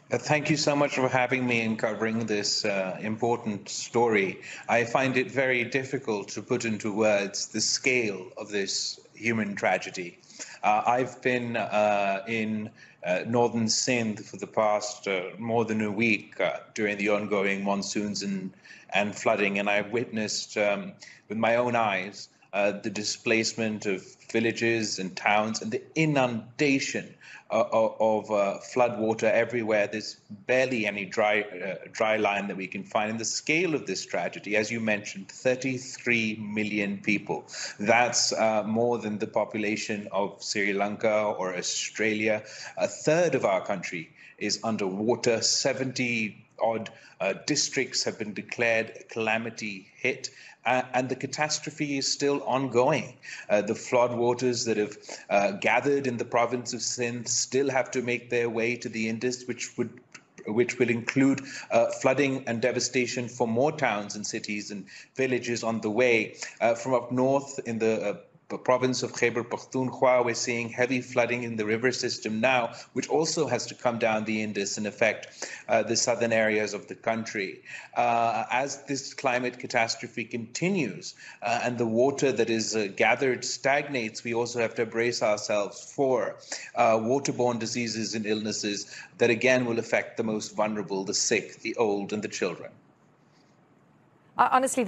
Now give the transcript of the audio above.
Thank you so much for having me and covering this important story. I find it very difficult to put into words the scale of this human tragedy. I've been in northern Sindh for the past more than a week during the ongoing monsoons and flooding, and I've witnessed with my own eyes the displacement of villages and towns and the inundation of flood water everywhere. There's barely any dry line that we can find. And the scale of this tragedy, as you mentioned, 33 million people. That's more than the population of Sri Lanka or Australia. A third of our country is underwater. 70 odd districts have been declared calamity hit, and the catastrophe is still ongoing. The flood waters that have gathered in the province of Sindh still have to make their way to the Indus, which will include flooding and devastation for more towns and cities and villages on the way. From up north in the province of Khyber Pakhtunkhwa, we're seeing heavy flooding in the river system now, which also has to come down the Indus and affect the southern areas of the country. As this climate catastrophe continues and the water that is gathered stagnates, we also have to brace ourselves for waterborne diseases and illnesses that again will affect the most vulnerable, the sick, the old, and the children. Honestly,